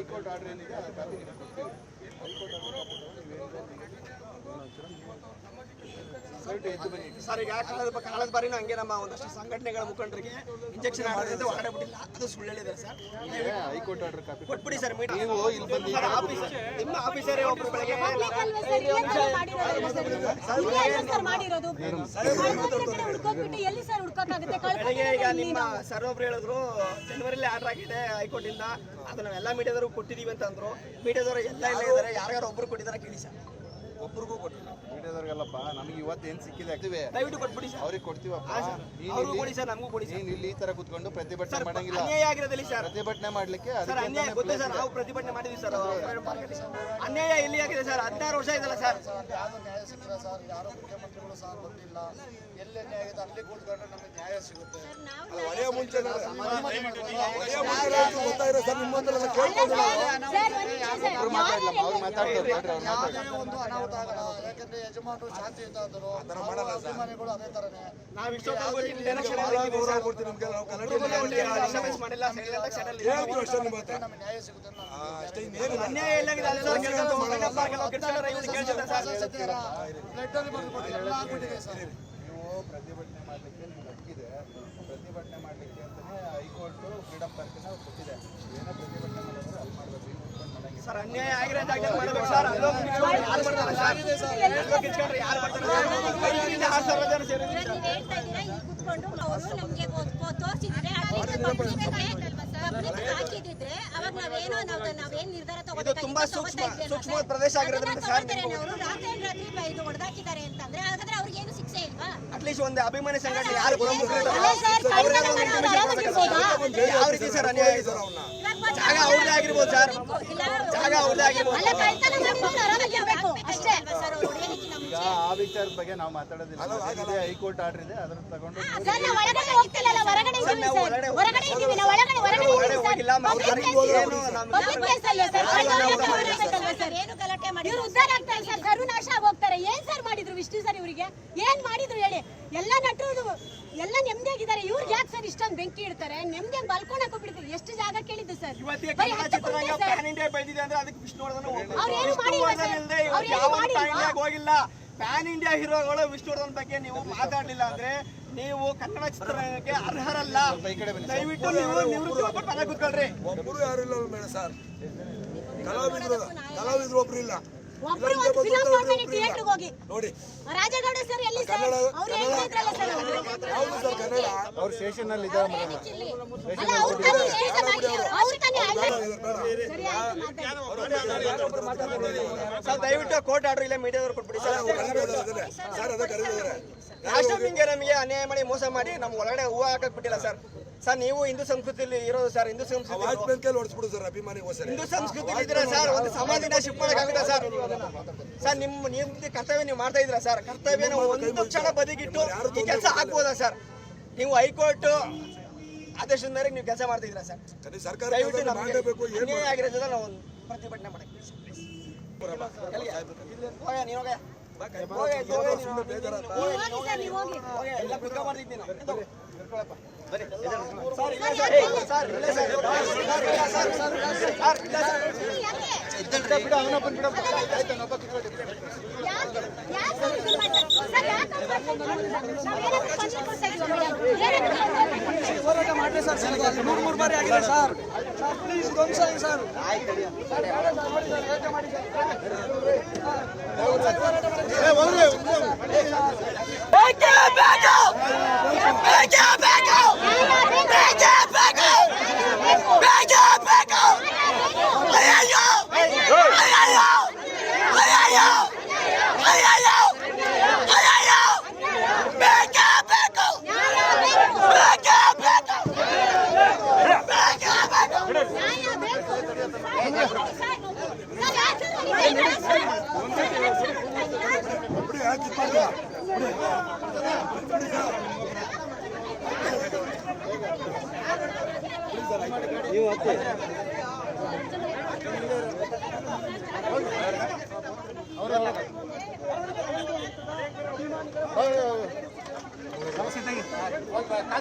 High court order ಏನಿದೆ ಆ copy sir ಈಗ ಕಳೆದ ಬಾರಿನೂ ಹಂಗೆ ನಮ್ಮ ಒಂದಷ್ಟು ಸಂಘಟನೆಗಳ ಮುಖಂಡರಿಗೆ ಇಂಜೆಕ್ಷನ್ ಆಡೋದ್ರಿಂದ ಹೊರಗಡೆ ಬಿಟ್ಟಿಲ್ಲ, ಅದು ಸುಳ್ಳು ಹೇಳಿದ್ದಾರೆ ಸರ್. ಹೈಕೋರ್ಟ್ ಆರ್ಡರ್ ಕಾಪಿ ಕೊಟ್ಬಿಡಿ ಸರ್. ನೀವು ಇಲ್ಲಿ ಬಂದು ನಿಮ್ಮ ಆಫೀಸರೇ ಒಬ್ಬರು ಬೆಳಗ್ಗೆ ಈಗ ನಿಮ್ಮ ಸರ್ ಒಬ್ರು ಹೇಳಿದ್ರು ಜನವರಿಲಿ ಆರ್ಡರ್ ಆಗಿದೆ ಹೈಕೋರ್ಟ್ ಇಂದ, ಅದು ನಾವೆಲ್ಲ ಮೀಡಿಯಾದವರು ಕೊಟ್ಟಿದೀವಿ ಅಂತ ಅಂದ್ರು. ಮೀಡಿಯಾದವರು ಎಲ್ಲ ಇಲ್ಲ ಇದ್ದಾರೆ, ಯಾರ್ಯಾರು ಒಬ್ರು ಕೊಟ್ಟಿದ್ದಾರೆ ಕೇಳಿ ಸರ್. ಒಬ್ಬರಿಗೂ ಕೊಟ್ಟಿಲ್ಲ ಮೀಡಿಯಾದವ್ರಿಗೆಲ್ಲಪ್ಪ. ನಮಗೆ ಇವತ್ತು ಏನು ಸಿಕ್ಕಿದೆ ಆಗ್ತಿವೆ ದಯವಿಟ್ಟು ಕೊಟ್ಬಿಡಿ ಸರ್. ಅವ್ರಿಗೆ ಕೊಡ್ತೀವಪ್ಪ. ಅವ್ರಿಗೂ ಕೊಡಿ ಸರ್, ನಮಗೂ ಕೊಡಿ ಸರ್. ನೀನು ಇಲ್ಲಿ ಈ ತರ ಕುತ್ಕೊಂಡು ಪ್ರತಿಭಟನೆ ಮಾಡಂಗಿಲ್ಲ. ಅನ್ಯಾಯ ಆಗಿರೋದಿಲ್ಲ ಸರ್. ಪ್ರತಿಭಟನೆ ಮಾಡ್ಲಿಕ್ಕೆ ಸರ್ ಅನ್ಯಾಯ ಗೊತ್ತೇ ಸರ್, ನಾವು ಪ್ರತಿಭಟನೆ ಮಾಡಿದ್ವಿ ಸರ್. ಅನ್ಯಾಯ ಇಲ್ಲಿ ಆಗಿದೆ ಸರ್. 16 ವರ್ಷ ಇದಲ್ಲ ಸರ್. ಯಾರು ನ್ಯಾಯ ಸಿಕ್ಕಿಲ್ಲ ಸರ್, ಯಾರು ಮುಖ್ಯಮಂತ್ರಿಗಳು ಸಹ ಗೊತ್ತಿಲ್ಲ. ಎಲ್ಲೇ ನ್ಯಾಯ ಇದೆ ಅಲ್ಲಿ ಕೂತ್ಕೊಂಡ್ರೆ ನಮಗೆ ನ್ಯಾಯ ಸಿಗುತ್ತೆ. ಒಳ್ಳೆಯ ಮುಂಚೆ ಗೊತ್ತಾಗಿರೋ ಸರ್ ನಿಮ್ಮಂದ್ರೆಲ್ಲ ಕೇಳ್ಕೊಂಡು ಒಂದು ಅನಾಹುತ ಆಗಲ್ಲ. ಯಾಕಂದ್ರೆ ಯಜಮಾನರು ಶಾಂತಿಯುತ ಆದರು, ಅಭಿಮಾನಿಗಳು ಅದೇ ತರನೇ. ನಾವು ನ್ಯಾಯ ಸಿಗುತ್ತೆ. ಅನ್ಯಾಯ ಎಲ್ಲ ನೀವು ಪ್ರತಿಭಟನೆ ಮಾಡಲಿಕ್ಕೆ ಅಕ್ಕಿದೆ. ಪ್ರತಿಭಟನೆ ಮಾಡಲಿಕ್ಕೆ ಅಂತಾನೆ ಹೈಕೋರ್ಟ್ ಫ್ರೀಡಮ್ ಪಾರ್ಕ್ನ ಕೊಟ್ಟಿದೆ. ಏನೇ ಪ್ರತಿಭಟನೆ ಮಾಡಿದ್ರೆ ಅಲ್ಲಿ ಮಾಡಬೇಕು. ಸರ್ ಅನ್ಯಾಯ ಆಗಿರೋ ಜಾಗದಲ್ಲಿ ಮಾಡಬೇಕು ಸರ್. ಯಾರು ಬರ್ತಾರೆ ಸರ್? ಯಾರು ನಾವೇನ್ ನಿರ್ಧಾರ ತುಂಬಾ ಸೂಕ್ಷ್ಮ ಪ್ರದೇಶ ಆಗಿರೋದ್ರಿಂದ ಹೊಡೆದಾಕಿದ್ದಾರೆ ಅಂತಂದ್ರೆ ಹಾಗಾದ್ರೆ ಅವ್ರಿಗೆ ಏನು ಶಿಕ್ಷೆ ಇಲ್ವಾ? ಅಟ್ಲೀಸ್ಟ್ ಒಂದು ಅಭಿಮಾನಿ ಸಂಘಟನೆ ಯಾರು ಯಾವ ರೀತಿ ಸರ್ ಅನ್ಯಾಯ ಆಗಿದೆ? ಜಾಗ ಅವ್ರದೇ ಆಗಿರ್ಬೋದು ಸರ್, ಜಾಗ ಅವ್ರದೇ ಆಗಿರ್ಬೋದು. ಈಗ ಆ ವಿಚಾರದ ಬಗ್ಗೆ ನಾವು ಮಾತಾಡೋದಿಲ್ಲ. ಹೈಕೋರ್ಟ್ ಆರ್ಡರ್ ಇದೆ, ಅದನ್ನ ತಗೊಂಡು ಸರ್ವನಾಶ ಆಗೋಗ್ತಾರೆ. ಏನ್ ಸರ್ ಮಾಡಿದ್ರು ವಿಷ್ಣು ಸರ್? ಇವರಿಗೆ ಏನ್ ಮಾಡಿದ್ರು ಹೇಳಿ? ಎಲ್ಲ ನಟರು ಎಲ್ಲ ನೆಮ್ಮದಿಯಾಗಿದ್ದಾರೆ, ಇವ್ರಿಗೆ ಯಾಕೆ ಸರ್ ಇಷ್ಟೊಂದು ಬೆಂಕಿ ಇಡ್ತಾರೆ? ನೆಮ್ಮದಿಯಾಗಿ ಬಲ್ಕೊಳಕ್ ಹೋಗ್ಬಿಡ್ತಾರೆ. ಎಷ್ಟು ಜಾಗ ಕೇಳಿದ್ದು ಸರ್? ಹೋಗಿಲ್ಲ. ಪ್ಯಾನ್ ಇಂಡಿಯಾ ಹೀರೋಗಳು ವಿಷ್ಣುವರ್ಧನ್ ಬಗ್ಗೆ ನೀವು ಮಾತಾಡ್ಲಿಲ್ಲ ಅಂದ್ರೆ ನೀವು ಕನ್ನಡ ಚಿತ್ರರಂಗಕ್ಕೆ ಅರ್ಹರಲ್ಲ. ದಯವಿಟ್ಟು ನೀವು ನಿವೃತ್ತಿ ಪದ ಕೂತ್ಕೊಳ್ರಿ. ಒಬ್ಬರು ಯಾರು ಇಲ್ಲ ಬೇಡ ಸರ್. ಕಲಾವಿದ್ರು ಒಬ್ರು ಇಲ್ಲ ಹೋಗಿ ನೋಡಿ. ರಾಜಗೌಡ ಸರ್ ಎಲ್ಲಿ ಸರ್? ಅವ್ರು ಹೇಳಿದ್ರಲ್ಲ ಸರ್, ಹೌದು ಸರ್ ಕನ್ನಡ ಅವ್ರ ಸ್ಟೇಷನ್ ಅಲ್ಲಿ ಇದ್ದಾರೆ. ಸರ್ ದಯವಿಟ್ಟು ಕೋರ್ಟ್ ಆರ್ಡರ್ ಇಲ್ಲ ಮೀಡಿಯಾದವ್ರು ಕೊಟ್ಬಿಡಿ ಸರ್. ರಾಷ್ಟ್ರಪಿಂಗೆ ನಮಗೆ ಅನ್ಯಾಯ ಮಾಡಿ ಮೋಸ ಮಾಡಿ ನಮ್ಮ ಒಳಗಡೆ ಹೂವು ಹಾಕಕ್ ಬಿಟ್ಟಿಲ್ಲ ಸರ್. ಸರ್ ನೀವು ಹಿಂದೂ ಸಂಸ್ಕೃತಿಯಲ್ಲಿ ಇರೋದು ಸರ್. ಹಿಂದೂ ಸಂಸ್ಕೃತಿ ಹಿಂದೂ ಸಂಸ್ಕೃತಿ ಇದ್ದೀರಾ ಸರ್. ಒಂದು ಸಮಾಧಿನ ಶಿಫ್ಟ್ ಮಾಡಕ್ಕಾಗುತ್ತಾ ಸರ್? ಸರ್ ನಿಮ್ದು ಕರ್ತವ್ಯ ನೀವು ಮಾಡ್ತಾ ಇದ್ದೀರಾ ಸರ್. ಕರ್ತವ್ಯನ ಒಂದು ಕ್ಷಣ ಬದಿಗಿಟ್ಟು ಈ ಕೆಲಸ ಆಗ್ಬೋದಾ ಸರ್? ನೀವು ಹೈಕೋರ್ಟ್ ಆದೇಶದ ಮೇರೆಗೆ ನೀವು ಕೆಲಸ ಮಾಡ್ತಾ ಇದ್ದೀರಾ ಸರ್. ದಯವಿಟ್ಟು ಅನ್ಯಾಯ ಆಗಿರೋದ್ರಿಂದ ನಾವು ಒಂದು ಪ್ರತಿಭಟನೆ ಮಾಡಕ್ಕೆ ಹೋರಾಟ ಮಾಡಿ ಸರ್. 3 ಬಾರಿ ಆಗಿದೆ ಸರ್. ಪ್ಲೀಸ್ ಧ್ವಂಸ ಸರ್.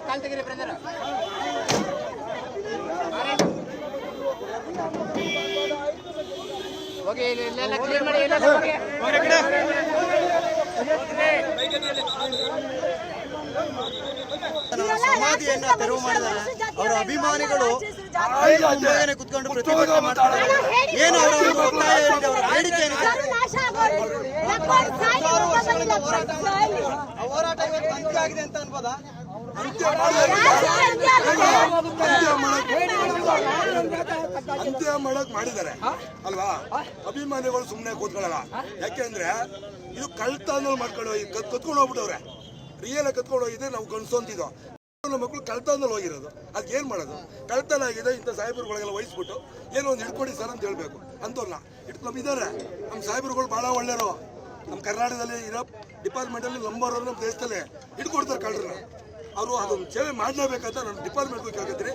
ಕಾಲ್ ತೆಗೀರಿ ಬ್ರದರ್. ಸಮಾಧಿಯನ್ನ ತೆರವು ಮಾಡಿದ್ದಾರೆ. ಅವರ ಅಭಿಮಾನಿಗಳು ಮುಂಭಾಗನೆ ಕುತ್ಕೊಂಡು ಪ್ರತಿಭಟನೆ ಮಾಡ್ತಾರೆ. ಏನು ಅವರ ಒತ್ತಾಯ ಏನಿದೆ, ಅವರ ಬೇಡಿಕೆ ಏನಿದೆ? ಹೋರಾಟ ಇವತ್ತು ಅಂತ್ಯ ಆಗಿದೆ ಅಂತ ಅನ್ಬೋದಾ? ಅಂತ್ಯ ಮಾಡಕ್ ಮಾಡಿದ್ದಾರೆ ಅಲ್ವಾ? ಅಭಿಮಾನಿಗಳು ಸುಮ್ಮನೆ ಕೂತ್ಕೊಳ್ಳಲ್ಲ. ಯಾಕೆಂದ್ರೆ ಇದು ಕಳ್ತನ ಮಾಡ್ಕೊಂಡು ಕತ್ಕೊಂಡು ಹೋಗ್ಬಿಟ್ಟವ್ರೆ. ರಿಯಲ್ ಕತ್ಕೊಂಡು ಹೋಗಿದ್ರೆ ನಾವು ಕನ್ಸೊಂತಿದ್ದೋ ನಮ್ಮ ಮಕ್ಕಳು ಕಳ್ತನದಲ್ಲಿ ಹೋಗಿರೋದು. ಅದಕ್ಕೆ ಏನ್ ಮಾಡೋದು? ಕಳ್ತನ ಆಗಿದೆ, ಇಂಥ ಸಾಹೇಬರುಗಳಿಗೆಲ್ಲ ವಹಿಸ್ಬಿಟ್ಟು ಏನೋ ಒಂದು ಹಿಡ್ಕೊಡಿ ಸರ್ ಅಂತ ಹೇಳ್ಬೇಕು. ಅಂತಲ್ಲ ಇಟ್ಕೊಂಡಿದ್ದಾರೆ. ನಮ್ಮ ಸಾಹೇಬರುಗಳು ಬಹಳ ಒಳ್ಳೆಯವರು. ನಮ್ಮ ಕರ್ನಾಟಕದಲ್ಲಿ ಇರೋ ಡಿಪಾರ್ಟ್ಮೆಂಟ್ ಅಲ್ಲಿ ನಂಬರ್ 1 ನಮ್ಮ ದೇಶದಲ್ಲಿ ಹಿಡ್ಕೊಡ್ತಾರೆ ಕಳ್ಳರನ್ನ. ಅವರು ಅದೊಂದು ಸೇವೆ ಮಾಡಲೇಬೇಕಂತ ನಾನು ಡಿಪಾರ್ಟ್ಮೆಂಟ್ಗೂ ಕೇಳ್ಕೊತೀನಿ.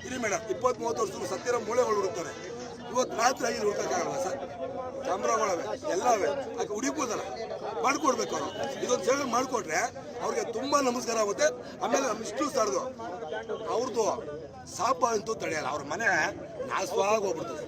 ಇರಿ ಮೇಡಮ್, 20-30 ವರ್ಷ ಸತ್ತಿರೋ ಮೂಳೆಗಳು ಹುಡುಕ್ತಾರೆ. ಇವತ್ತು ರಾತ್ರಿ ಆಗಿ ಹುಡುಕಕ್ಕಾಗಲ್ಲ ಸರ್. ಕ್ಯಾಮ್ರಾಗಳವೆ ಎಲ್ಲವೇ ಅದಕ್ಕೆ ಹುಡುಕೋದಲ್ಲ, ಮಾಡ್ಕೊಡ್ಬೇಕು ಅವರು. ಇದೊಂದು ಸೇವೆ ಮಾಡಿಕೊಟ್ರೆ ಅವ್ರಿಗೆ ತುಂಬಾ ನಮಸ್ಕಾರ ಆಗುತ್ತೆ. ಆಮೇಲೆ ಇಷ್ಟು ಸರ್ದು ಅವ್ರದ್ದು ಸಾಪ ಅಂತೂ ತಡೆಯಲ್ಲ. ಅವ್ರ ಮನೆ ನಾಶವಾಗಿ ಹೋಗ್ಬಿಡ್ತದೆ.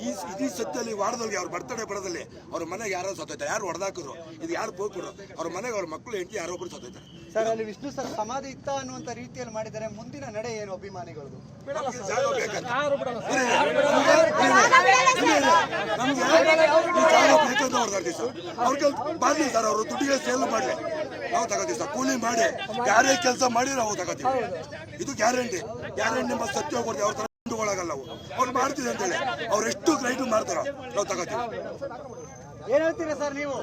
ಈ ಸತ್ಯಲ್ಲಿ ವಾರದಲ್ಲಿ ಅವ್ರ ಬರ್ತಡೇ ಬರೋದಲ್ಲಿ ಅವ್ರ ಮನೆಗೆ ಯಾರೋ ಸತ್ತೋಯ್ತಾರೆ. ಯಾರು ಹೊಡೆದಾಕಿದ್ರು, ಇದು ಯಾರು ಹೋಗ್ಬಿಟ್ರು, ಅವ್ರ ಮನೆಗೆ ಅವ್ರ ಮಕ್ಕಳು ಹೆಂಡತಿ ಯಾರೋ ಒಬ್ರು ಸತ್ತೋಯ್ತಾರೆ. ಸರ್, ಅಲ್ಲಿ ವಿಷ್ಣು ಸರ್ ಸಮಾಧಿ ಇತ್ತ ಅನ್ನುವಂತ ರೀತಿಯಲ್ಲಿ ಮಾಡಿದ್ದಾರೆ. ಮುಂದಿನ ನಡೆ ಏನು ಅಭಿಮಾನಿಗಳದು? ನಮ್ಗೆ ಜಾಗ ಬೇಕಂತ ಹೊಡೆದಾಡ್ತೀವಿ ಸರ್. ಅವ್ರಿಗೆ ಬರ್ಲಿ ಸರ್, ಅವರು ದುಡ್ಡಿಗೆ ಸೇಲ್ ಮಾಡಲಿ, ನಾವು ತಗೋತೀವಿ ಸರ್. ಕೂಲಿ ಮಾಡಿ ಯಾರೇ ಕೆಲಸ ಮಾಡಿ ನಾವು ತಗೋತೀವಿ. ಇದು ಗ್ಯಾರಂಟಿ. ನಮ್ಮ ಸತ್ಯ ಕೊಡ್ತೀವಿ. ಅವ್ರ ತರ ಒಳಗಲ್ಲ ನಾವು. ಅವ್ರು ಮಾಡ್ತೀವಿ ಅಂತೇಳಿ ಅವ್ರು ಎಷ್ಟು ರೈಟ್ ಮಾಡ್ತಾರೋ ನಾವು ತಗೋತೀವಿ. ಏನ್ ಹೇಳ್ತೀರಾ ಸರ್ ನೀವು?